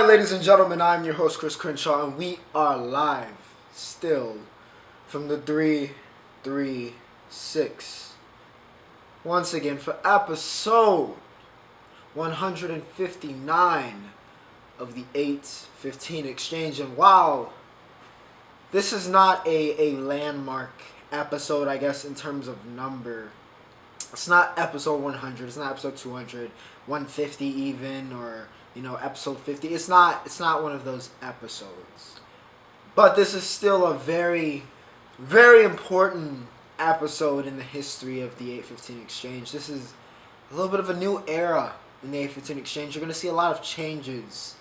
ladies and gentlemen, I'm your host, Chris Crenshaw, and we are live still from the 336. Once again, for episode 159 of the 815 Exchange. And wow, this is not a landmark episode, I guess, in terms of number. It's not episode 100, it's not episode 200, 150 even, or episode 50. It's not one of those episodes. But this is still a very, very important episode in the history of the 815 Exchange. This is a little bit of a new era in the 815 Exchange. You're going to see a lot of changes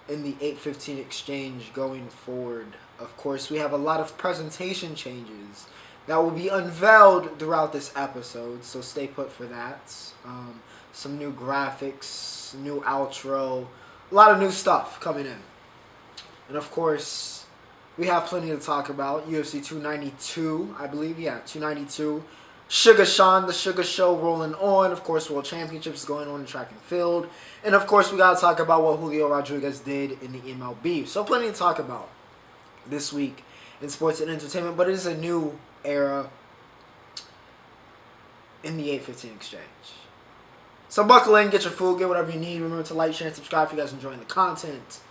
in the 815 Exchange going forward. Of course, we have a lot of presentation changes that will be unveiled throughout this episode, so stay put for that. Some new graphics, new outro, a lot of new stuff coming in. And of course, we have plenty to talk about. UFC 292, I believe, 292. Suga Show, the Suga Show rolling on. Of course, World Championships going on in track and field. And of course, we got to talk about what Julio Rodriguez did in the MLB. So plenty to talk about this week in sports and entertainment, but it is a new era in the 815 Exchange. So buckle in, get your food, get whatever you need. Remember to like, share, and subscribe if you guys are enjoying the content.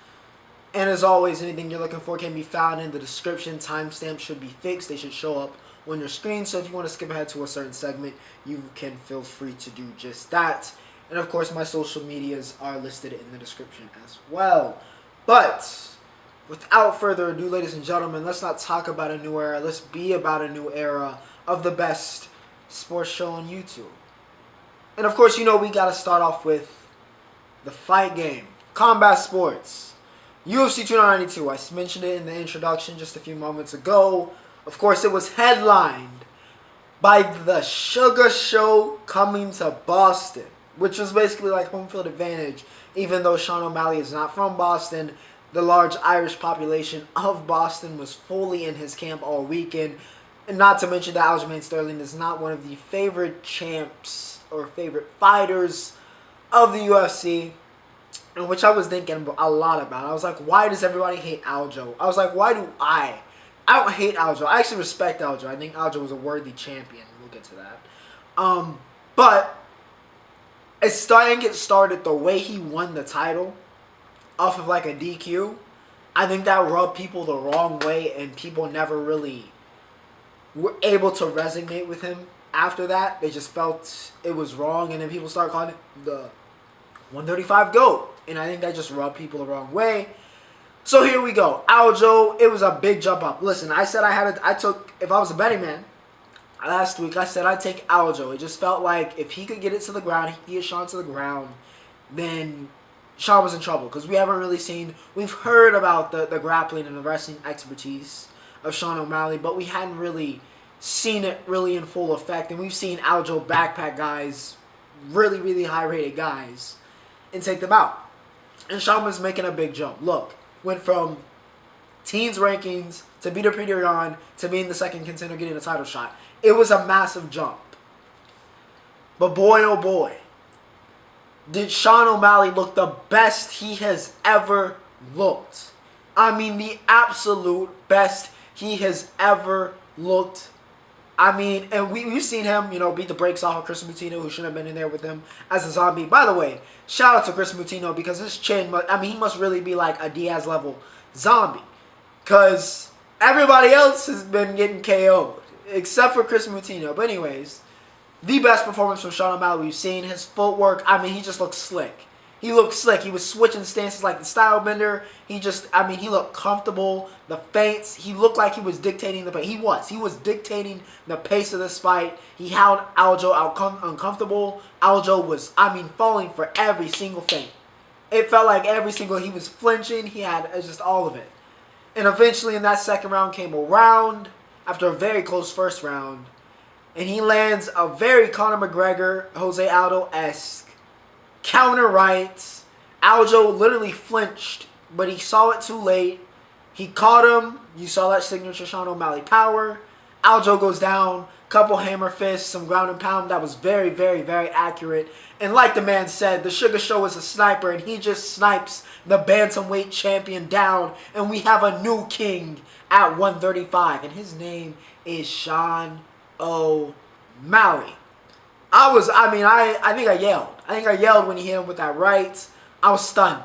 And as always, anything you're looking for can be found in the description. Timestamps should be fixed. They should show up on your screen. So if you want to skip ahead to a certain segment, you can feel free to do just that. And of course, my social medias are listed in the description as well. But without further ado, ladies and gentlemen, let's not talk about a new era. Let's be about a new era of the best sports show on YouTube. And of course, we got to start off with the fight game. Combat sports. UFC 292. I mentioned it in the introduction just a few moments ago. Of course, it was headlined by the Suga Show coming to Boston, which was basically like home field advantage. Even though Sean O'Malley is not from Boston, the large Irish population of Boston was fully in his camp all weekend. And not to mention that Aljamain Sterling is not one of the favorite champs or favorite fighters of the UFC, and which I was thinking a lot about. I was like, why does everybody hate Aljo? I was like, why do I? I don't hate Aljo. I actually respect Aljo. I think Aljo was a worthy champion. We'll get to that. But it started the way he won the title off of like a DQ. I think that rubbed people the wrong way, and people never really were able to resonate with him after that. They just felt it was wrong, and then people started calling it the 135 GOAT, and I think that just rubbed people the wrong way. So here we go. Aljo, it was a big jump up. Listen, I said if I was a betting man last week, I said I'd take Aljo. It just felt like if he could get it to the ground, he could get Sean to the ground, then Sean was in trouble, because we've heard about the grappling and the wrestling expertise of Sean O'Malley, but we hadn't really seen it really in full effect. And we've seen Aljo backpack guys, really, really high-rated guys, and take them out. And Sean was making a big jump. Look, went from teens rankings to Peter Peter to being the second contender getting a title shot. It was a massive jump. But boy, oh boy, did Sean O'Malley look the best he has ever looked. I mean, the absolute best he has ever looked. I mean, and we've seen him, beat the brakes off of Chris Mutino, who shouldn't have been in there with him as a zombie. By the way, shout out to Chris Mutino, because his chin, he must really be like a Diaz-level zombie. Because everybody else has been getting KO'd, except for Chris Mutino. But anyways, the best performance from Sean O'Malley we've seen. His footwork, he just looked slick. He looked slick. He was switching stances like the style bender. He looked comfortable. The feints, he looked like he was dictating the pace. He was dictating the pace of this fight. He held Aljo uncomfortable. Aljo was, falling for every single feint. It felt like he was flinching. He had just all of it. And eventually in that second round came around after a very close first round. And he lands a very Conor McGregor, Jose Aldo-esque counter right. Aljo literally flinched, but he saw it too late. He caught him. You saw that signature Sean O'Malley power. Aljo goes down. couple hammer fists, some ground and pound. That was very, very, very accurate. And like the man said, the Suga Show is a sniper, and he just snipes the bantamweight champion down, and we have a new king at 135, and his name is Sean O'Malley. I think I yelled. I think I yelled when he hit him with that right. I was stunned.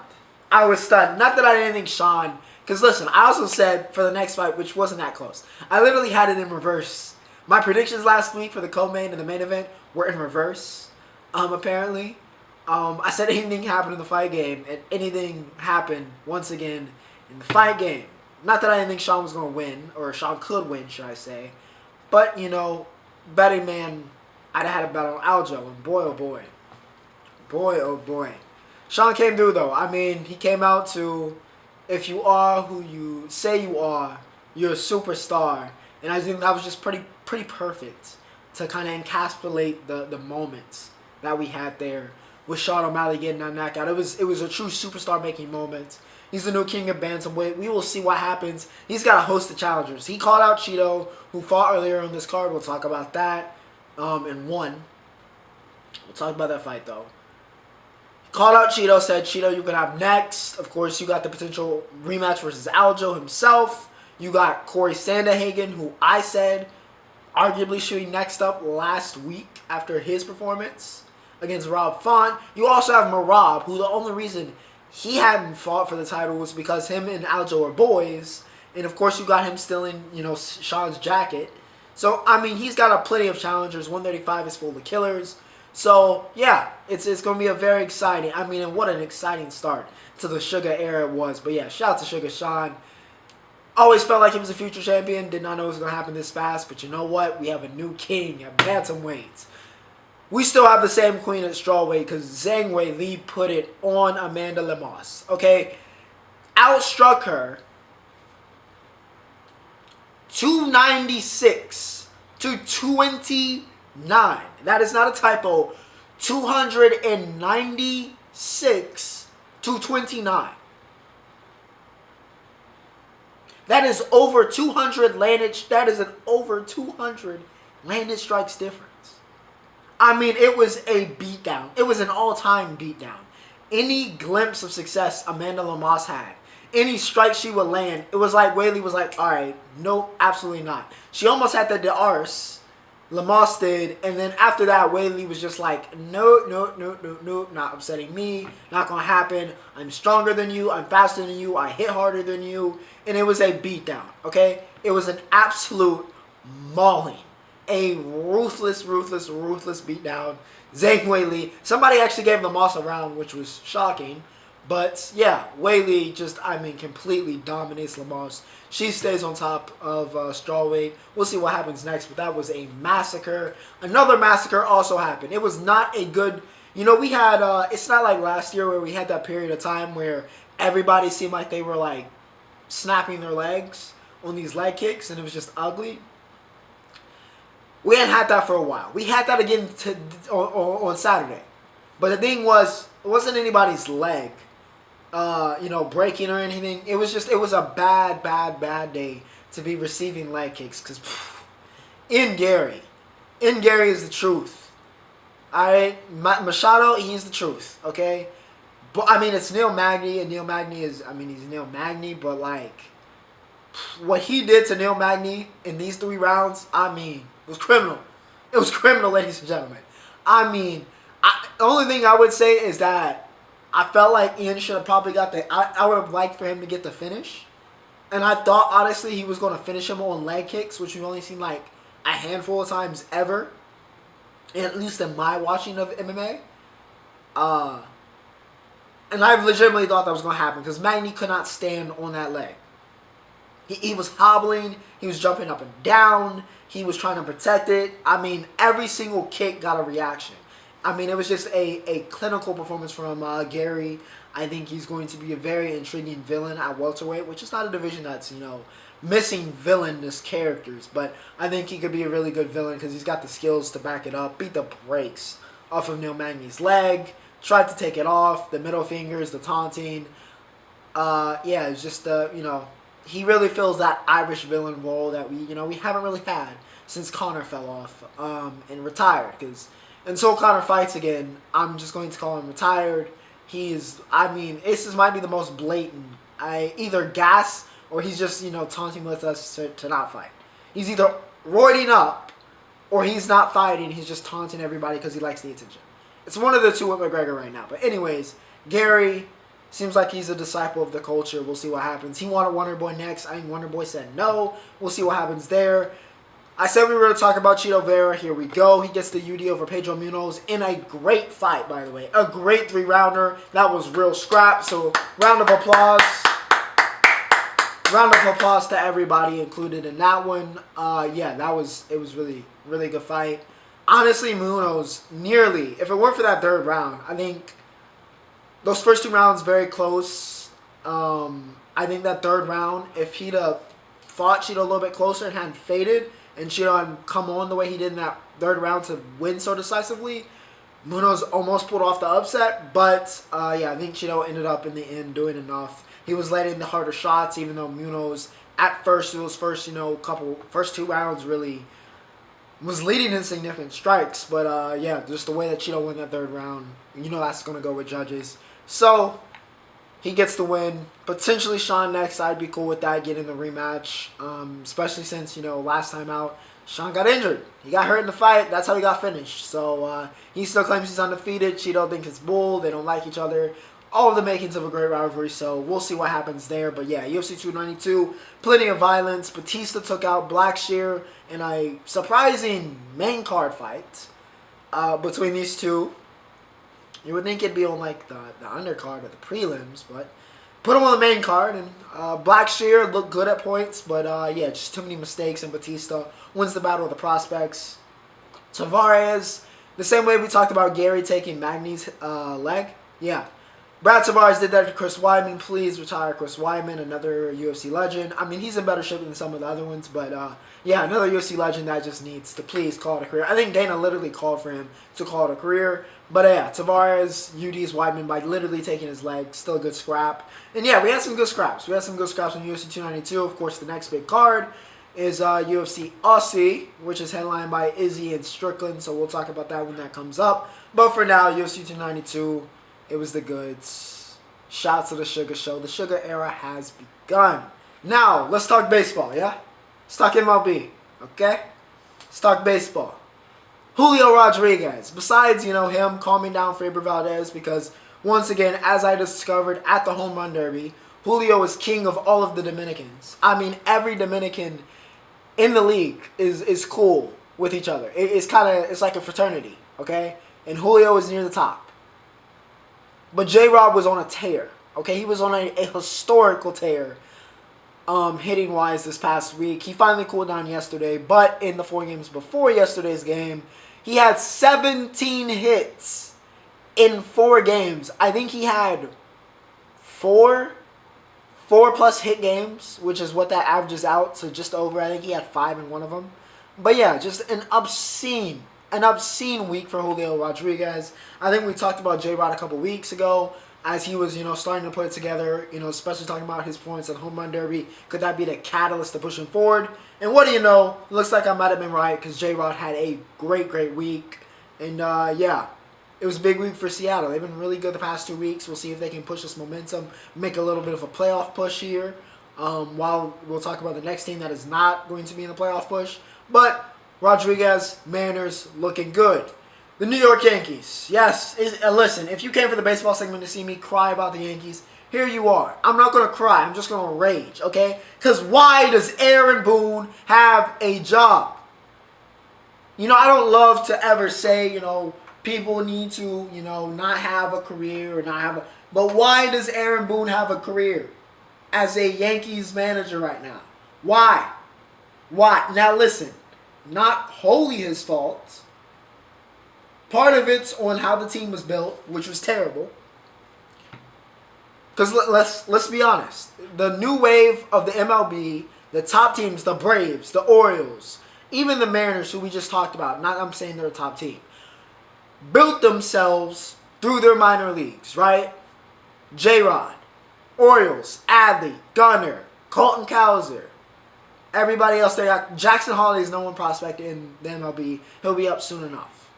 Not that I didn't think Sean, because listen, I also said for the next fight, which wasn't that close, I literally had it in reverse. My predictions last week for the co-main and the main event were in reverse, apparently. I said anything happened in the fight game, and anything happened once again in the fight game. Not that I didn't think Sean was going to win, or Sean could win, should I say. But, you know, betting man, I'd have had a bet on Aljo, and boy, oh boy. Boy, oh boy. Sean came through, though. I mean, he came out to, if you are who you say you are, you're a superstar. And I think that was just pretty perfect to kind of encapsulate the moments that we had there with Sean O'Malley getting that knockout. It was a true superstar-making moment. He's the new king of bantamweight. We will see what happens. He's got a host of challengers. He called out Cheeto, who fought earlier on this card. We'll talk about that, and won. We'll talk about that fight, though. He called out Cheeto, said, Cheeto, you can have next. Of course, you got the potential rematch versus Aljo himself. You got Corey Sandhagen, who I said arguably should be next up last week after his performance against Rob Font. You also have Marab, who the only reason he hadn't fought for the title was because him and Aljo are boys. And, of course, you got him stealing, you know, Sean's jacket. So, I mean, he's got a plenty of challengers. 135 is full of killers. So, yeah, it's going to be a very exciting, I mean, and what an exciting start to the Suga era it was. But, yeah, shout out to Suga Sean. Always felt like he was a future champion. Did not know it was going to happen this fast. But you know what? We have a new king at bantamweight. We still have the same queen at strawweight because Zhang Weili put it on Amanda Lemos. Okay? Outstruck her 296 to 29. That is not a typo. 296 to 29. That is over 200 landed. That is an over 200 landed strikes difference. I mean, it was a beatdown. It was an all-time beatdown. Any glimpse of success Amanda Lemos had, any strike she would land, it was like Weili was like, all right, nope, absolutely not. She almost had the d'Arce. Lemos did, and then after that, Weili was just like, no, not upsetting me, not gonna happen. I'm stronger than you, I'm faster than you, I hit harder than you, and it was a beatdown, okay? It was an absolute mauling, a ruthless beatdown. Zhang Weili, somebody actually gave Lemos a round, which was shocking, but yeah, Weili just, I mean, completely dominates Lemos. She stays on top of strawweight. We'll see what happens next, but that was a massacre. Another massacre also happened. It was not a good, you know, we had, it's not like last year where we had that period of time where everybody seemed like they were like snapping their legs on these leg kicks and it was just ugly. We hadn't had that for a while. We had that again on Saturday. But the thing was, it wasn't anybody's leg, you know, breaking or anything. It was just, it was a bad day to be receiving leg kicks. Because, in Gary is the truth. Alright? Machado, he's the truth. Okay? But, I mean, it's Neil Magny. And Neil Magny is, I mean, he's Neil Magny. But, like, what he did to Neil Magny in these 3 rounds, I mean, it was criminal. It was criminal, ladies and gentlemen. I mean, the only thing I would say is that I felt like Ian should have probably got the... I would have liked for him to get the finish. And I thought, honestly, he was going to finish him on leg kicks, which we've only seen, like, a handful of times ever. At least in my watching of MMA. And I legitimately thought that was going to happen, because Magny could not stand on that leg. He was hobbling. He was jumping up and down. He was trying to protect it. I mean, every single kick got a reaction. I mean, it was just a clinical performance from Gary. I think he's going to be a very intriguing villain at welterweight, which is not a division that's, you know, missing villainous characters. But I think he could be a really good villain because he's got the skills to back it up. Beat the brakes off of Neil Magny's leg. Tried to take it off. The middle fingers, the taunting. Yeah, it was just, you know, he really fills that Irish villain role that we haven't really had since Connor fell off and retired. Because until Connor fights again, I'm just going to call him retired. This might be the most blatant. Either gas or he's just taunting with us to not fight. He's either roiding up or he's not fighting. He's just taunting everybody because he likes the attention. It's one of the two with McGregor right now. But anyways, Gary seems like he's a disciple of the culture. We'll see what happens. He wanted Wonder Boy next. Wonder Boy said no. We'll see what happens there. I said we were going to talk about Chito Vera. Here we go. He gets the UD over Pedro Munoz in a great fight, by the way. A great 3-rounder. That was real scrap. So, round of applause. Round of applause to everybody included in that one. It was really, really good fight. Honestly, Munoz nearly, if it weren't for that third round, I think those first 2 rounds very close. I think that third round, if he'd have fought Chito a little bit closer and hadn't faded, and Chito hadn't come on the way he did in that third round to win so decisively, Munoz almost pulled off the upset. But I think Chito ended up in the end doing enough. He was letting the harder shots, even though Munoz at first, those first 2 rounds really was leading in significant strikes. But just the way that Chito won that third round, that's going to go with judges. So he gets the win. Potentially Sean next. I'd be cool with that, getting the rematch. Especially since, last time out, Sean got injured. He got hurt in the fight. That's how he got finished. So he still claims he's undefeated. Chito thinks it's bull. They don't like each other. All of the makings of a great rivalry. So we'll see what happens there. But yeah, UFC 292, plenty of violence. Batista took out Blackshear in a surprising main card fight between these two. You would think it'd be on like the undercard or the prelims, but put him on the main card. And Blackshear looked good at points, but just too many mistakes. And Batista wins the battle of the prospects. Tavares, the same way we talked about Gary taking Magny's leg. Yeah. Brad Tavares did that to Chris Weidman. Please retire Chris Weidman, another UFC legend. He's in better shape than some of the other ones, but another UFC legend that just needs to please call it a career. I think Dana literally called for him to call it a career. But Tavares UD's Weidman by literally taking his leg. Still a good scrap. And we had some good scraps. We had some good scraps on UFC 292. Of course, the next big card is UFC Aussie, which is headlined by Izzy and Strickland. So we'll talk about that when that comes up. But for now, UFC 292, it was the goods. Shout out to the Suga Show. The Suga era has begun. Now, let's talk baseball, yeah? Let's talk MLB, okay? Let's talk baseball. Julio Rodriguez, besides, him calming down Faber Valdez, because once again, as I discovered at the Home Run Derby, Julio is king of all of the Dominicans. Every Dominican in the league is cool with each other. It's like a fraternity, okay? And Julio is near the top. But J-Rob was on a tear, okay? He was on a historical tear, hitting-wise this past week. He finally cooled down yesterday, but in the 4 games before yesterday's game, he had 17 hits in 4 games. I think he had 4 plus hit games, which is what that averages out to just over. I think he had 5 in one of them. But just an obscene week for Julio Rodriguez. I think we talked about J-Rod a couple weeks ago as he was, starting to put it together, especially talking about his points at Home Run Derby. Could that be the catalyst to push him forward? And what do you know? Looks like I might have been right because J-Rod had a great week. And, it was a big week for Seattle. They've been really good the past 2 weeks. We'll see if they can push this momentum, make a little bit of a playoff push here. While we'll talk about the next team that is not going to be in the playoff push. But Rodriguez, Mariners, looking good. The New York Yankees. Yes, listen, if you came for the baseball segment to see me cry about the Yankees, here you are. I'm not going to cry. I'm just going to rage, okay? Because why does Aaron Boone have a job? I don't love to ever say, people need to, not have a career or not have a... But why does Aaron Boone have a career as a Yankees manager right now? Why? Now listen. Not wholly his fault. Part of it's on how the team was built, which was terrible. Because let's be honest. The new wave of the MLB, the top teams, the Braves, the Orioles, even the Mariners, who we just talked about, I'm saying they're a top team, built themselves through their minor leagues, right? J-Rod, Orioles, Adley, Gunnar, Colton Cowser. Everybody else they got. Jackson Holliday is no one prospect in the MLB. He'll be up soon enough.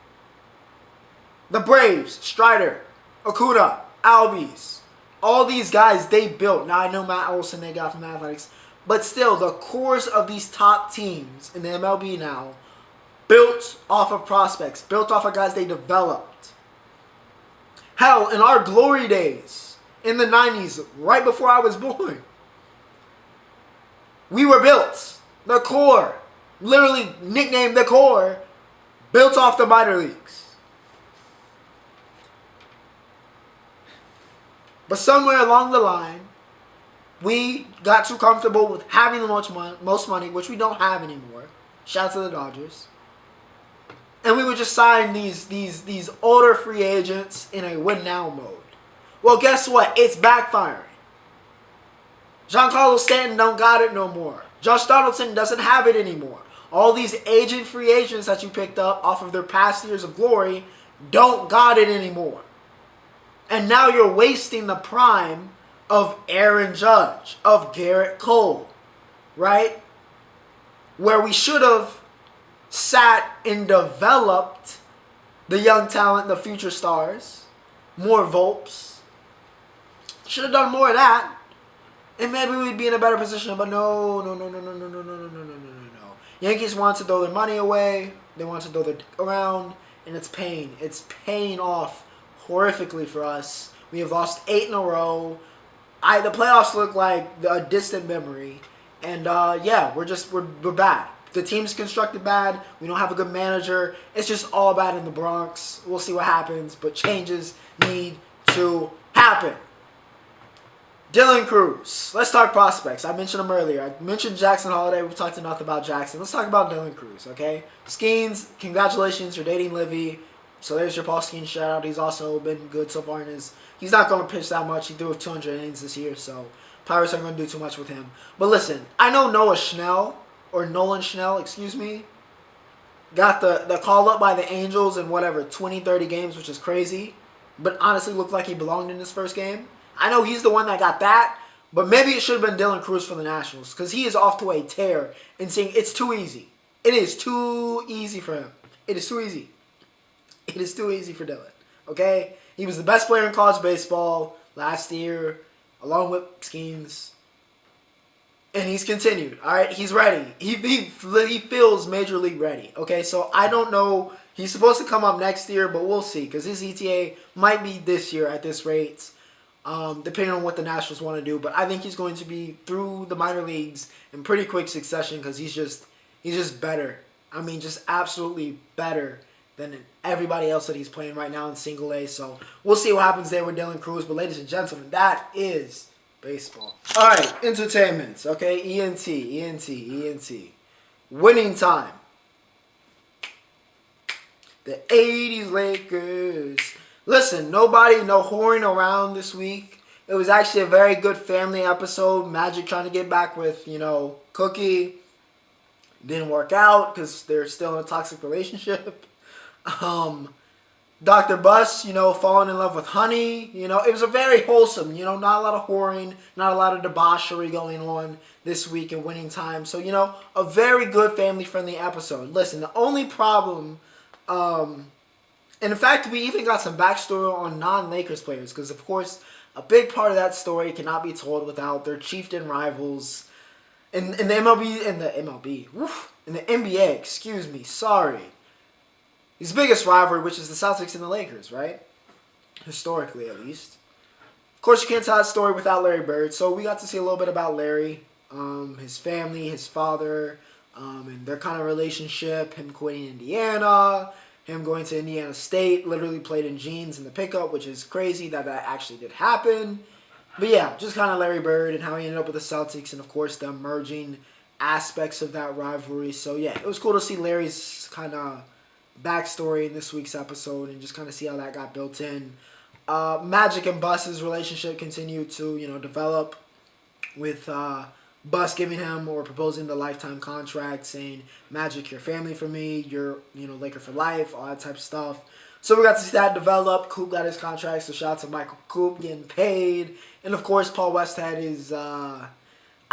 The Braves, Strider, Okuda, Albies. All these guys they built. Now I know Matt Olson they got from Athletics. But still, the cores of these top teams in the MLB now built off of prospects. Built off of guys they developed. Hell, in our glory days, in the 90s, right before I was born, we were built. The core, literally nicknamed the core, built off the minor leagues. But somewhere along the line, we got too comfortable with having the most money, which we don't have anymore. Shout out to the Dodgers. And we would just sign these older free agents in a win-now mode. Well, guess what? It's backfiring. Giancarlo Stanton don't got it no more. Josh Donaldson doesn't have it anymore. All these agent free agents that you picked up off of their past years of glory don't got it anymore. And now you're wasting the prime of Aaron Judge, of Garrett Cole, right? Where we should have sat and developed the young talent, the future stars, more Volps. Should have done more of that. And maybe we'd be in a better position. But no. Yankees want to throw their money away. They want to throw their around. And it's pain. It's paying off horrifically for us. We have lost 8 in a row. The playoffs look like a distant memory. And yeah, we're bad. The team's constructed bad. We don't have a good manager. It's just all bad in the Bronx. We'll see what happens. But changes need to happen. Dylan Cruz. Let's talk prospects. I mentioned him earlier. I mentioned Jackson Holliday. We talked enough about Jackson. Let's talk about Dylan Cruz, okay? Skeens, congratulations. You're dating Livy. So there's your Paul Skeens shout out. He's also been good so far in his... He's not going to pitch that much. He threw 200 innings this year, so Pirates aren't going to do too much with him. But listen, I know Nolan Schnell, excuse me, got the call up by the Angels in whatever, 20, 30 games, which is crazy. But honestly looked like he belonged in his first game. I know he's the one that got that, but maybe it should have been Dylan Cruz for the Nationals because he is off to a tear and saying it's too easy. It is too easy for him. It is too easy. It is too easy for Dylan. Okay? He was the best player in college baseball last year, along with Skeens. And he's continued. All right? He's ready. He feels major league ready. Okay? So I don't know. He's supposed to come up next year, but we'll see because his ETA might be this year at this rate. Depending on what the Nationals want to do. But I think he's going to be through the minor leagues in pretty quick succession because he's just better. I mean, just absolutely better than everybody else that he's playing right now in single A. So we'll see what happens there with Dylan Cruz. But ladies and gentlemen, that is baseball. All right, entertainment. Okay, ENT. Winning time. The 80s Lakers. Listen, no whoring around this week. It was actually a very good family episode. Magic trying to get back with, Cookie. Didn't work out because they're still in a toxic relationship. Dr. Bus, falling in love with Honey. It was a very wholesome, not a lot of whoring, not a lot of debauchery going on this week in winning time. So, a very good family-friendly episode. Listen, the only problem... And in fact, we even got some backstory on non-Lakers players because, of course, a big part of that story cannot be told without their chieftain rivals in the NBA, excuse me, sorry. His biggest rivalry, which is the Celtics and the Lakers, right? Historically, at least. Of course, you can't tell that story without Larry Bird, so we got to see a little bit about Larry, his family, his father, and their kind of relationship, him quitting Indiana, him going to Indiana State, literally played in jeans in the pickup, which is crazy that actually did happen. But yeah, just kind of Larry Bird and how he ended up with the Celtics and, of course, the emerging aspects of that rivalry. So yeah, it was cool to see Larry's kind of backstory in this week's episode and just kind of see how that got built in. Magic and Bus's relationship continued to, develop with Bus giving him or proposing the lifetime contract, saying, Magic, you're family for me, you're, Laker for life, all that type of stuff. So we got to see that develop. Coop got his contract, so shout out to Michael Coop getting paid. And of course, Paul West had his, I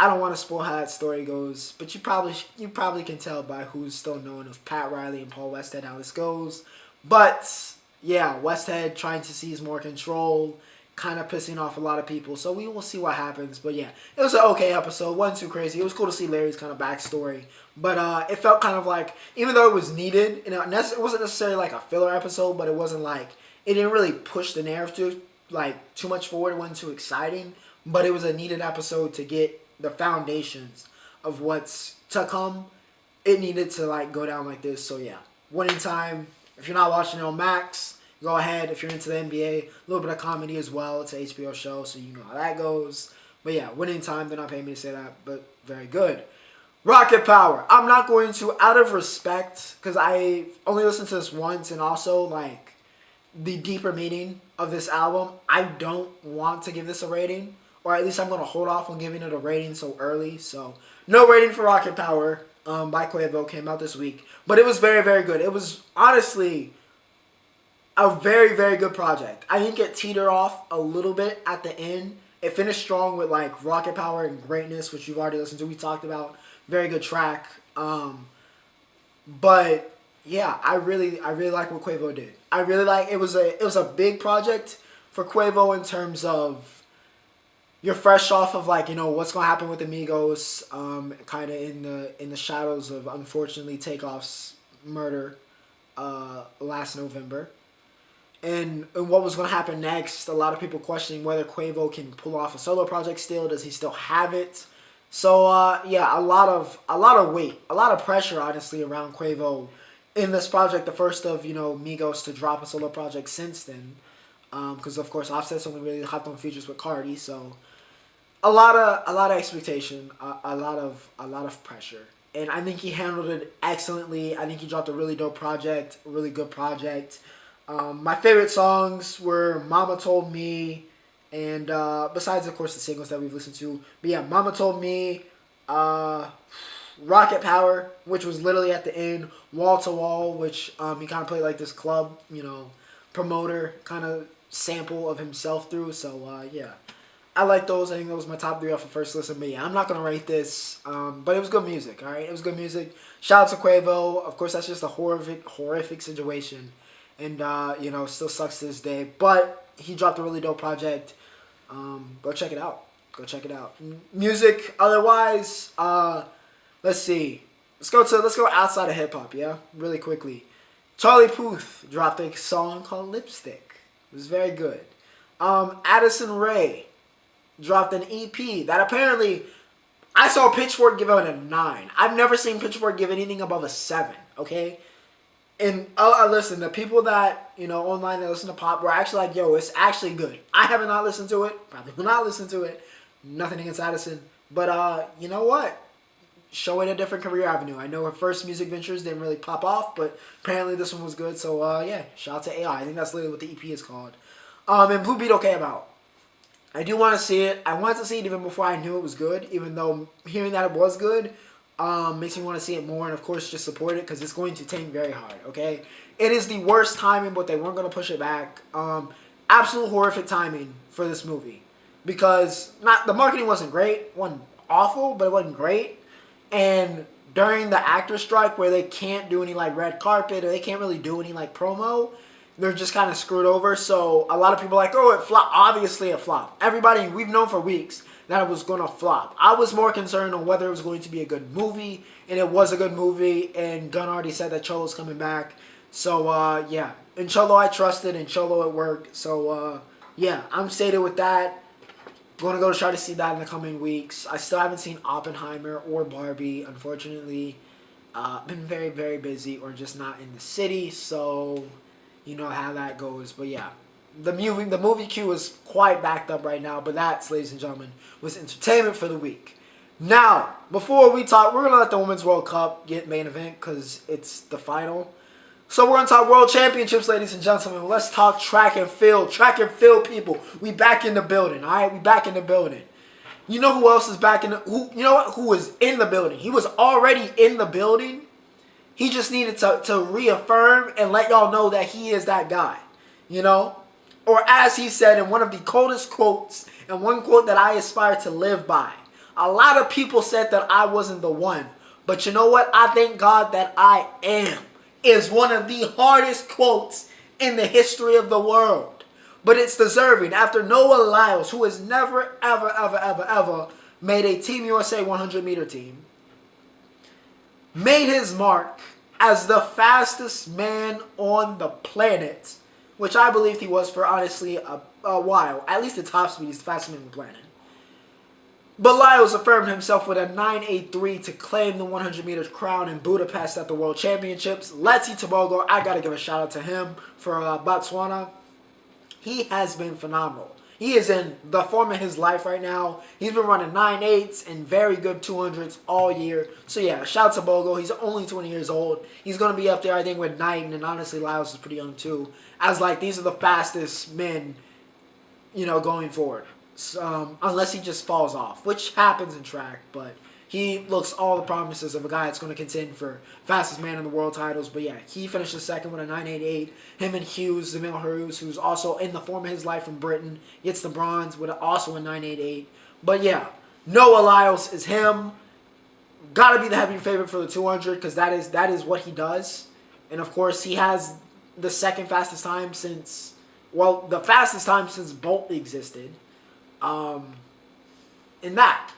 I don't want to spoil how that story goes, but you probably can tell by who's still known of Pat Riley and Paul Westhead how this goes. But yeah, Westhead trying to seize more control, kind of pissing off a lot of people. So we will see what happens. But yeah, it was an okay episode. Wasn't too crazy. It was cool to see Larry's kind of backstory. But it felt kind of like, even though it was needed, it wasn't necessarily like a filler episode, but it wasn't like, it didn't really push the narrative like too much forward. It wasn't too exciting. But it was a needed episode to get the foundations of what's to come. It needed to like go down like this. So yeah, Winning Time. If you're not watching it on Max, go ahead. If you're into the NBA, a little bit of comedy as well. It's an HBO show, so you know how that goes. But yeah, Winning Time. They're not paying me to say that, but very good. Rocket Power. I'm not going to, out of respect, because I only listened to this once, and also like the deeper meaning of this album, I don't want to give this a rating. Or at least I'm going to hold off on giving it a rating so early. So, no rating for Rocket Power by Quavo came out this week. But it was very, very good. It was honestly a very, very good project. I think it teetered off a little bit at the end. It finished strong with like Rocket Power and Greatness, which you've already listened to. We talked about. Very good track. But yeah, I really like what Quavo did. I really like it was a big project for Quavo in terms of you're fresh off of like, you know, what's gonna happen with the Migos, kind of in the shadows of unfortunately Takeoff's murder last November, and what was gonna happen next. A lot of people questioning whether Quavo can pull off a solo project still. Does he still have it? So yeah, a lot of weight, a lot of pressure, honestly, around Quavo in this project. The first of, you know, Migos to drop a solo project since then, because of course Offset's only really hopped on features with Cardi, so. A lot of expectation, a lot of pressure, and I think he handled it excellently. I think he dropped a really dope project, a really good project. My favorite songs were "Mama Told Me," and besides, of course, the singles that we've listened to. But yeah, "Mama Told Me," "Rocket Power," which was literally at the end, "Wall to Wall," which he kind of played like this club, you know, promoter kind of sample of himself through. So yeah. I like those. I think that was my top 3 off the first listen. But yeah, I'm not going to rate this. But it was good music, all right? It was good music. Shout out to Quavo. Of course, that's just a horrific situation. And, you know, still sucks to this day. But he dropped a really dope project. Go check it out. Go check it out. Music, otherwise, let's see. Let's go outside of hip-hop, yeah? Really quickly. Charlie Puth dropped a song called Lipstick. It was very good. Addison Rae dropped an EP that apparently I saw Pitchfork give out a 9. I've never seen Pitchfork give anything above a 7, okay? And listen, the people that, you know, online that listen to pop were actually like, yo, it's actually good. I haven't not listened to it. Probably will not listen to it. Nothing against Addison. But, you know what? Show it a different career avenue. I know her first music ventures didn't really pop off, but apparently this one was good. So, yeah, shout out to AI. I think that's literally what the EP is called. And Blue Beetle came out. I do want to see it. I wanted to see it even before I knew it was good, even though hearing that it was good makes me want to see it more, and of course just support it because it's going to tank very hard, okay? It is the worst timing, but they weren't going to push it back. Absolute horrific timing for this movie because the marketing wasn't great. It wasn't awful, but it wasn't great. And during the actor strike where they can't do any like red carpet or they can't really do any like promo, they're just kind of screwed over. So a lot of people are like, oh, it flopped. Obviously it flopped. Everybody, we've known for weeks that it was going to flop. I was more concerned on whether it was going to be a good movie, and it was a good movie, and Gunn already said that Cholo's coming back. So, yeah. In Cholo, I trusted, and Cholo, it worked. So, yeah, I'm sated with that. Going to go try to see that in the coming weeks. I still haven't seen Oppenheimer or Barbie, unfortunately. Been very, very busy or just not in the city, so you know how that goes. But yeah, the movie queue is quite backed up right now, but that, ladies and gentlemen, was entertainment for the week. Now, before we talk, we're going to let the Women's World Cup get main event because it's the final. So we're going to talk World Championships, ladies and gentlemen. Let's talk track and field. Track and field, people. We back in the building, all right? We back in the building. You know who else is back in the... Who was in the building? He was already in the building. He just needed to reaffirm and let y'all know that he is that guy, you know? Or as he said in one of the coldest quotes, and one quote that I aspire to live by, A lot of people said that I wasn't the one. But you know what? I thank God that I am. Is one of the hardest quotes in the history of the world. But it's deserving. After Noah Lyles, who has never, ever, ever, ever, ever made a Team USA 100-meter team, made his mark as the fastest man on the planet, which I believed he was for, honestly, a while. At least at top speed, he's the fastest man on the planet. But Lyles affirmed himself with a 9.83 to claim the 100 meters crown in Budapest at the World Championships. Letzi Tebogo, I got to give a shout out to him for Botswana. He has been phenomenal. He is in the form of his life right now. He's been running 9.8s and very good 200s all year. So yeah, shout out to Bogo. He's only 20 years old. He's going to be up there, I think, with Knighton, and honestly, Lyles is pretty young too. As like, these are the fastest men, you know, going forward. Unless he just falls off, which happens in track, but he looks all the promises of a guy that's going to contend for fastest man in the world titles. But yeah, he finished second with a 9.88. Him and Hughes, Zamil Hughes, who's also in the form of his life from Britain, gets the bronze with also a 9.88. But yeah, Noah Lyles is him. Got to be the heavy favorite for the 200 because that is what he does. And of course, he has the second fastest time since, well, the fastest time since Bolt existed. In that,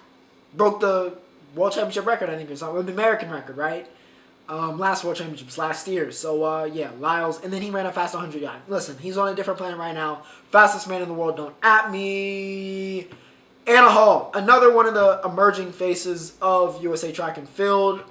broke the World Championship record, I think, or something, the American record, right? Last World Championships, last year. So, yeah, Lyles, and then he ran a fast 100 yard. Listen, he's on a different planet right now. Fastest man in the world, don't at me. Anna Hall, another one of the emerging faces of USA Track and Field.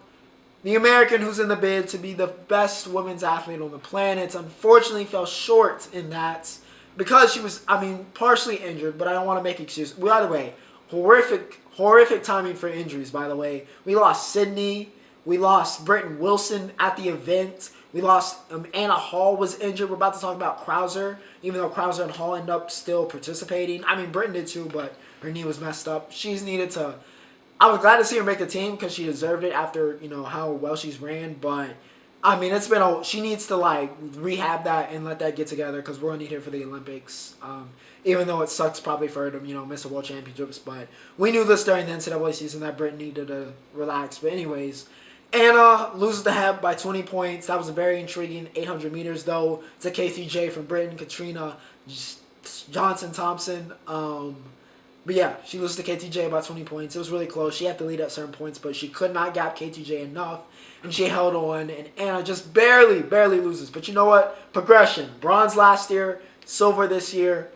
The American who's in the bid to be the best women's athlete on the planet, unfortunately fell short in that. Because she was, I mean, partially injured, but I don't want to make excuses. By the way, horrific timing for injuries, by the way. We lost Sydney. We lost Britton Wilson at the event. We lost Anna Hall was injured. We're about to talk about Krauser, even though Krauser and Hall end up still participating. I mean, Britton did too, but her knee was messed up. She's needed to, I was glad to see her make the team because she deserved it after, you know, how well she's ran, but I mean, it's been she needs to, like, rehab that and let that get together because we're going to need her for the Olympics. Even though it sucks probably for her to, you know, miss a World Championships. But we knew this during the NCAA season that Britain needed to relax. But anyways, Anna loses the HEP by 20 points. That was a very intriguing 800 meters, though, to KCJ from Britain, Katrina Johnson-Thompson. But yeah, she loses to KTJ by 20 points. It was really close. She had to lead at certain points, but she could not gap KTJ enough. And she held on, and Anna just barely loses. But you know what? Progression. Bronze last year, silver this year,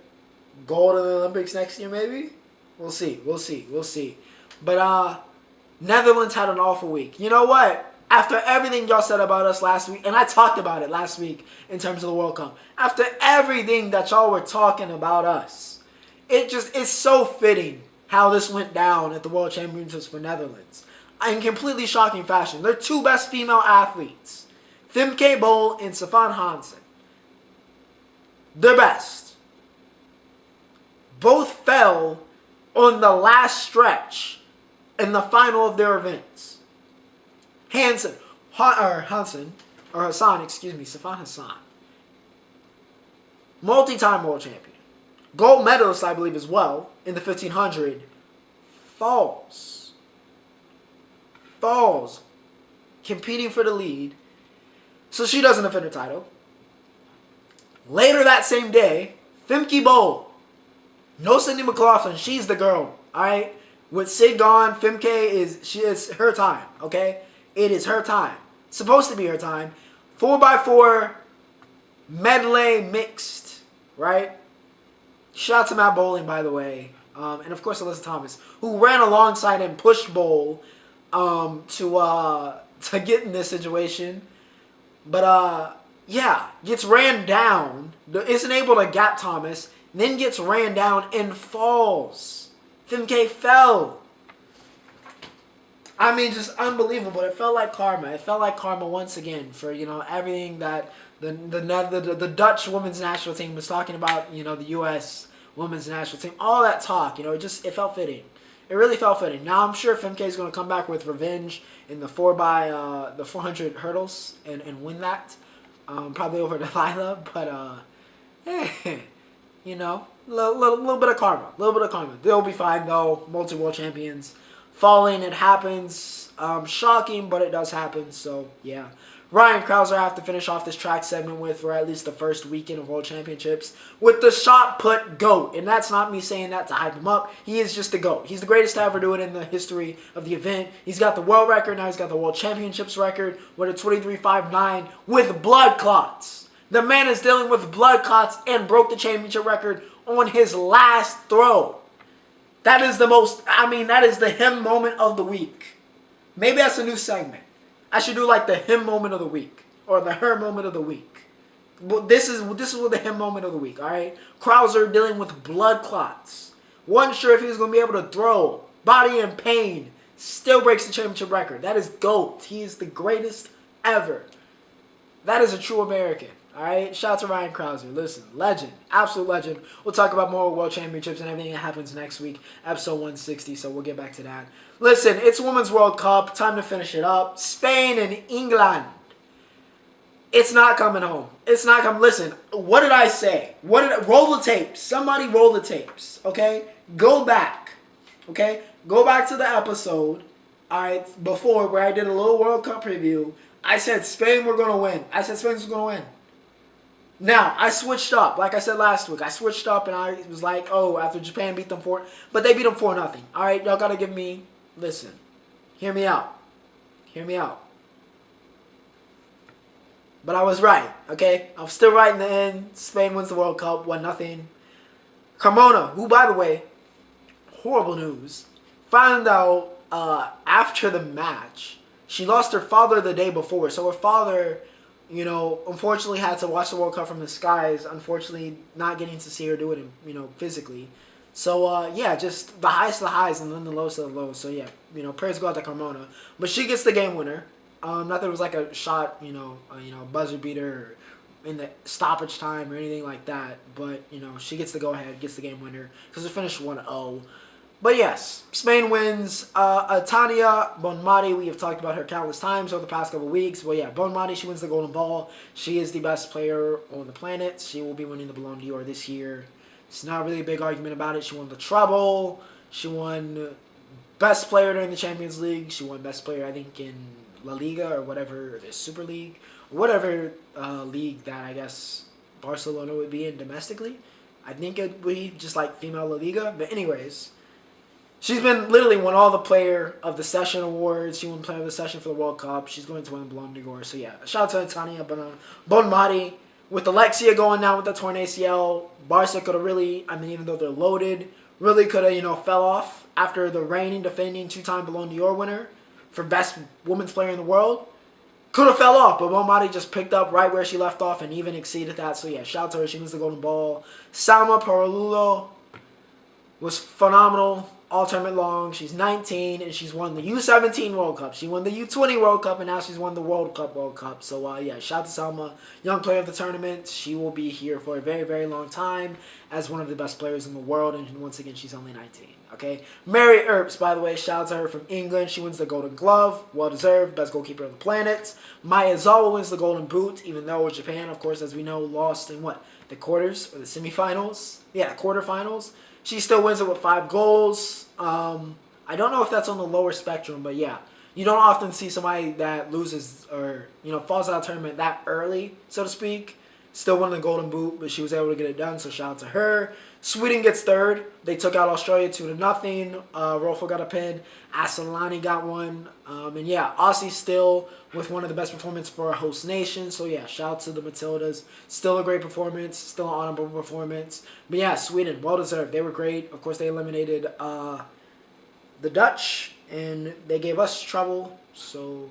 gold in the Olympics next year maybe? We'll see. But Netherlands had an awful week. You know what? After everything y'all said about us last week, and I talked about it last week in terms of the World Cup, after everything that y'all were talking about us, it's so fitting how this went down at the World Championships for Netherlands. In completely shocking fashion. Their two best female athletes, Femke Bol and Stefan Hansen. Their best. Both fell on the last stretch in the final of their events. Hassan, Stefan Hassan. Multi-time world champion. Gold medalist, I believe, as well, in the 1500. Falls. Competing for the lead. So she doesn't defend her title. Later that same day, Femke Bol. No Sydney McLaughlin. She's the girl. Alright? With Sid gone, Femke is her time. Okay? It is her time. Supposed to be her time. 4x4 medley mixed. Right? Shout out to Matt Bowling, by the way. And of course Alyssa Thomas, who ran alongside and pushed Bowl to get in this situation. But yeah, gets ran down, isn't able to gap Thomas, then gets ran down and falls. Femke fell. I mean, just unbelievable. It felt like karma. It felt like karma once again for, you know, everything that the Dutch women's national team was talking about, you know, the U.S. women's national team. All that talk, you know, it felt fitting. It really felt fitting. Now I'm sure Femke is going to come back with revenge in the 400 hurdles and win that. Probably over Delilah, but you know, little bit of karma. They'll be fine though. Multi-world champions. falling. It happens. Shocking, but it does happen. So, yeah. Ryan Krauser, I have to finish off this track segment with for at least the first weekend of World Championships with the shot put GOAT. And that's not me saying that to hype him up. He is just the GOAT. He's the greatest to ever do it in the history of the event. He's got the world record. Now he's got the World Championships record with a 23.59 with blood clots. The man is dealing with blood clots and broke the championship record on his last throw. That is that is the him moment of the week. Maybe that's a new segment. I should do like the him moment of the week or the her moment of the week. But this is what the him moment of the week, all right? Krauser dealing with blood clots. Wasn't sure if he was going to be able to throw. Body in pain. Still breaks the championship record. That is GOAT. He is the greatest ever. That is a true American, all right? Shout out to Ryan Krauser. Listen, legend. Absolute legend. We'll talk about more World Championships and everything that happens next week, episode 160, so we'll get back to that. Listen, it's Women's World Cup. Time to finish it up. Spain and England. It's not coming home. It's not coming. Listen, what did I say? Roll the tapes. Somebody roll the tapes, okay? Go back, okay? Go back to the episode, all right, before where I did a little World Cup preview. I said Spain were going to win. I said Spain was going to win. Now, I switched up. Like I said last week, I switched up and I was like, oh, after Japan beat them 4, but they beat them 4-0. All right, y'all got to give me, listen, hear me out. Hear me out. But I was right, okay? I'm still right in the end. Spain wins the World Cup, 1-0. Carmona, who, by the way, horrible news, found out after the match, she lost her father the day before. So her father, you know, unfortunately had to watch the World Cup from the skies. Unfortunately, not getting to see her do it, you know, physically. So, yeah, just the highest of the highs and then the lowest of the lows. So, yeah, you know, prayers go out to Carmona. But she gets the game winner. Not that it was like a shot, buzzer beater in the stoppage time or anything like that. But, you know, she gets the go-ahead, gets the game winner because it finished 1-0. But, yes, Spain wins. Tania Bonmati, we have talked about her countless times over the past couple weeks. But, yeah, Bonmati, she wins the Golden Ball. She is the best player on the planet. She will be winning the Ballon d'Or this year. It's not really a big argument about it. She won the treble. She won best player during the Champions League. She won best player, I think, in La Liga or whatever, the Super League, whatever league that I guess Barcelona would be in domestically. I think it would be just like female La Liga. But anyways, she's been literally won all the Player of the Session awards. She won Player of the Session for the World Cup. She's going to win the Ballon d'Or. So yeah, shout out to Tania Bonmati. With Alexia going down with the torn ACL, Barca could have really, even though they're loaded, really could have, fell off after the reigning, defending 2-time Ballon d'Or winner for best women's player in the world. Could have fell off, but Bonmati just picked up right where she left off and even exceeded that. So yeah, shout out to her. She wins the Golden Ball. Salma Parallulo was phenomenal all tournament long. She's 19 and she's won the U17 World Cup. She won the U20 World Cup and now she's won the World Cup. So yeah, shout out to Salma, young player of the tournament. She will be here for a very, very long time as one of the best players in the world. And once again, she's only 19. Okay, Mary Earps, by the way, shout out to her from England. She wins the Golden Glove, well deserved, best goalkeeper on the planet. Maya Zawa wins the Golden Boot, even though Japan, of course, as we know, lost in the quarters or the semifinals? Yeah, quarterfinals. She still wins it with 5 goals. I don't know if that's on the lower spectrum, but yeah, you don't often see somebody that loses or falls out of tournament that early, so to speak. Still won the Golden Boot, but she was able to get it done, so shout out to her. Sweden gets third. They took out Australia 2-0. Rolfo got a pin. Asalani got one. And yeah, Aussie still with one of the best performances for a host nation. So yeah, shout out to the Matildas. Still a great performance. Still an honorable performance. But yeah, Sweden, well deserved. They were great. Of course, they eliminated the Dutch, and they gave us trouble. So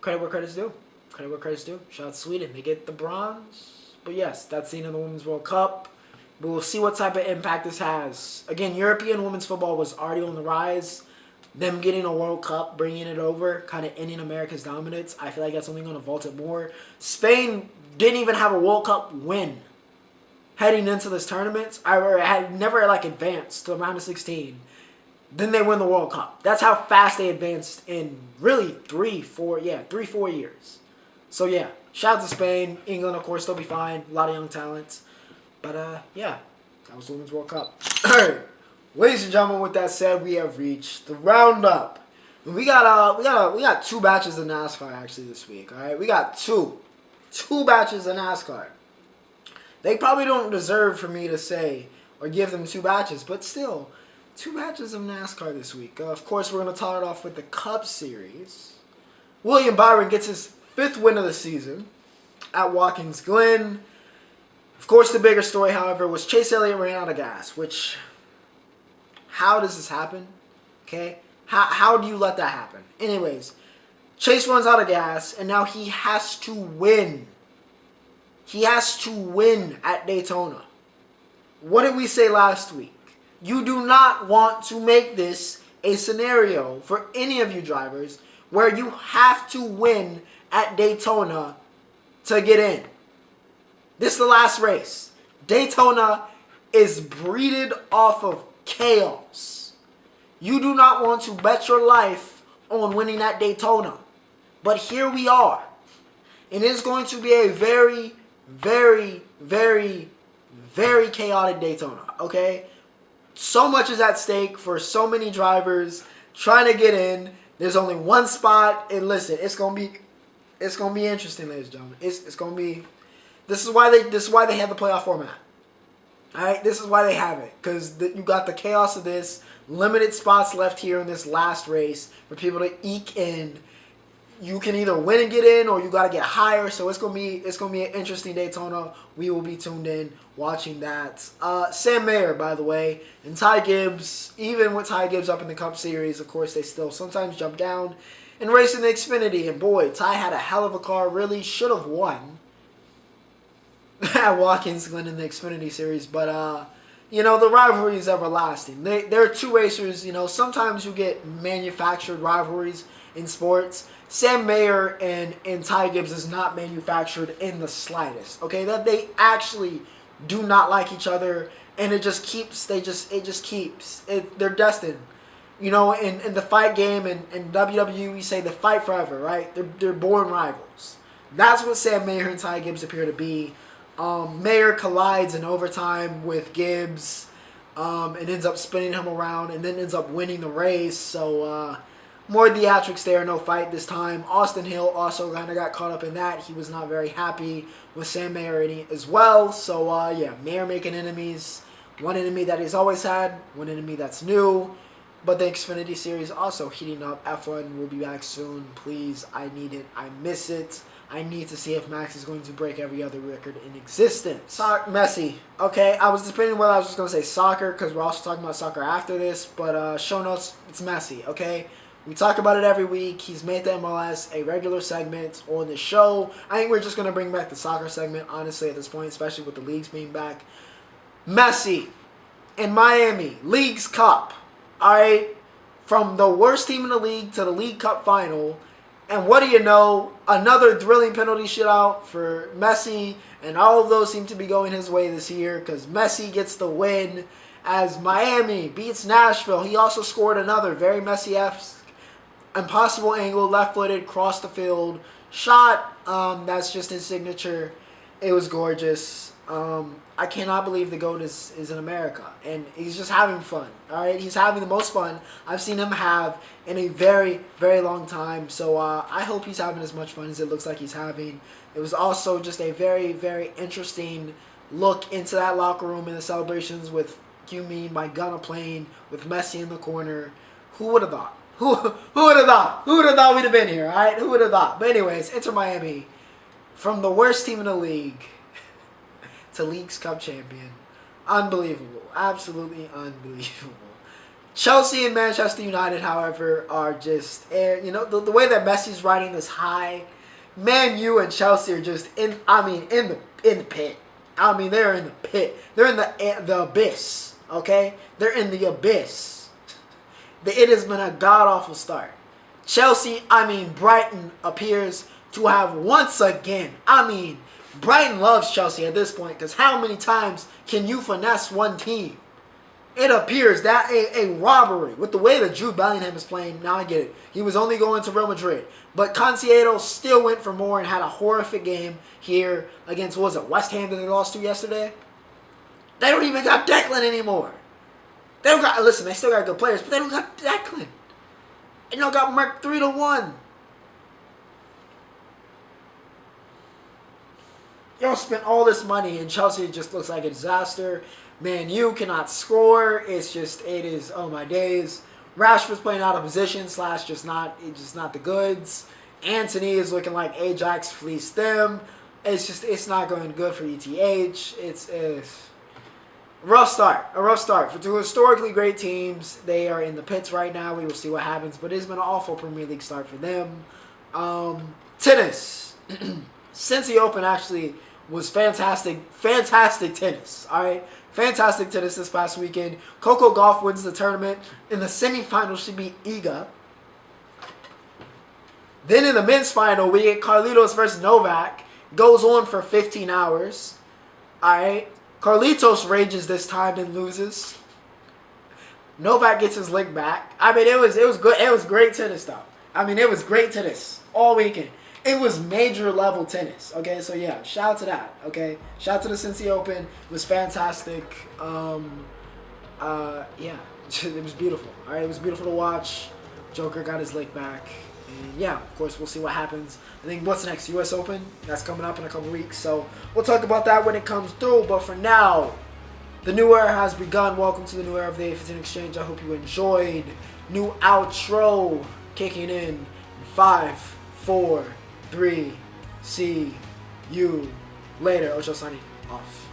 credit where credit's due. Credit where credit's due. Shout out to Sweden. They get the bronze. But yes, that's the end of the Women's World Cup. But we'll see what type of impact this has. Again, European women's football was already on the rise. Them getting a World Cup, bringing it over, kind of ending America's dominance, I feel like that's only going to vault it more. Spain didn't even have a World Cup win heading into this tournament. I had never advanced to the round of 16. Then they win the World Cup. That's how fast they advanced in really 3-4 years. So yeah, shout out to Spain. England, of course, they'll be fine. A lot of young talents. But yeah, that was the Women's World Cup. Ladies and gentlemen, with that said, we have reached the roundup. We got two batches of NASCAR actually this week. All right, we got two batches of NASCAR. They probably don't deserve for me to say or give them two batches, but still, two batches of NASCAR this week. Of course, we're going to start it off with the Cup Series. William Byron gets his 5th win of the season at Watkins Glen. Of course, the bigger story, however, was Chase Elliott ran out of gas, which, how does this happen? Okay? How do you let that happen? Anyways, Chase runs out of gas, and now he has to win. He has to win at Daytona. What did we say last week? You do not want to make this a scenario for any of you drivers where you have to win at Daytona to get in. This is the last race. Daytona is breeded off of chaos. You do not want to bet your life on winning at Daytona. But here we are. And it's going to be a very, very, very, very chaotic Daytona, okay? So much is at stake for so many drivers trying to get in. There's only one spot, and listen, it's gonna be interesting, ladies and gentlemen. It's gonna be. This is why they have the playoff format. All right, this is why they have it, because you got the chaos of this, limited spots left here in this last race for people to eke in. You can either win and get in, or you got to get higher. So it's gonna be an interesting Daytona. We will be tuned in watching that. Sam Mayer, by the way, and Ty Gibbs. Even with Ty Gibbs up in the Cup Series, of course they still sometimes jump down and race in the Xfinity. And boy, Ty had a hell of a car. Really should have won at Watkins Glen in the Xfinity Series, but you know, the rivalry is everlasting. There are two racers. You know, sometimes you get manufactured rivalries in sports. Sam Mayer and Ty Gibbs is not manufactured in the slightest. Okay, that they actually do not like each other, and it just keeps. They're destined. You know, in the fight game and in WWE, we say the fight forever, right? They're born rivals. That's what Sam Mayer and Ty Gibbs appear to be. Mayer collides in overtime with Gibbs and ends up spinning him around and then ends up winning the race. So more theatrics there, no fight this time. Austin Hill also kind of got caught up in that. He was not very happy with Sam Mayer as well. So yeah, Mayer making enemies. One enemy that he's always had, one enemy that's new. But the Xfinity Series also heating up. F1 will be back soon. Please, I need it. I miss it. I need to see if Max is going to break every other record in existence. Messi. Okay, I was debating whether I was just going to say soccer because we're also talking about soccer after this. But show notes, it's Messi, okay? We talk about it every week. He's made the MLS a regular segment on the show. I think we're just going to bring back the soccer segment, honestly, at this point, especially with the leagues being back. Messi in Miami, Leagues Cup. All right? From the worst team in the league to the League Cup final. And what do you know? Another thrilling penalty shootout for Messi. And all of those seem to be going his way this year because Messi gets the win as Miami beats Nashville. He also scored another very Messi-esque, impossible angle, left-footed, cross the field shot. That's just his signature. It was gorgeous. I cannot believe the GOAT is in America. And he's just having fun. All right? He's having the most fun I've seen him have in a very, very long time. So I hope he's having as much fun as it looks like he's having. It was also just a very, very interesting look into that locker room and the celebrations with Mean by Gunna playing with Messi in the corner. Who would have thought? Who would have thought? Who would have thought we'd have been here, all right? Who would have thought? But anyways, Inter Miami, from the worst team in the league to Leagues Cup champion. Unbelievable. Absolutely unbelievable. Chelsea and Manchester United, however, are just, you know, the way that Messi's riding this high, Man U and Chelsea are just in the pit. I mean, they're in the pit. They're in the abyss, okay? They're in the abyss. It has been a god-awful start. Chelsea, Brighton appears to have once again, Brighton loves Chelsea at this point because how many times can you finesse one team? It appears that a robbery with the way that Jude Bellingham is playing. Now I get it. He was only going to Real Madrid. But Conceição still went for more and had a horrific game here against, what was it, West Ham that they lost to yesterday? They don't even got Declan anymore. They don't got, listen, they still got good players, but they don't got Declan. And y'all got Merck 3-1. Y'all spent all this money, and Chelsea just looks like a disaster. Man, you cannot score. It's just, it is, oh my days. Rashford's playing out of position / just not the goods. Anthony is looking like Ajax fleeced them. It's just, it's not going good for ETH. It's a rough start. A rough start. For two historically great teams, they are in the pits right now. We will see what happens, but it's been an awful Premier League start for them. Tennis. CIncy Open actually was fantastic. Fantastic tennis. All right. Fantastic tennis this past weekend. Coco Gauff wins the tournament. In the semifinals, she beat Iga. Then in the men's final, we get Carlitos versus Novak. Goes on for 15 hours. All right. Carlitos rages this time and loses. Novak gets his leg back. I mean, it was good. It was great tennis, though. I mean, it was great tennis all weekend. It was major level tennis. Okay, so yeah, shout out to that. Okay, shout out to the CIncy Open. It was fantastic. Yeah, it was beautiful. All right, it was beautiful to watch. Joker got his leg back. And yeah, of course, we'll see what happens. I think what's next? U.S. Open? That's coming up in a couple weeks. So we'll talk about that when it comes through. But for now, the new era has begun. Welcome to the new era of the A15 Exchange. I hope you enjoyed. New outro kicking in 5, 4, 3. See you later. Ocho signing off.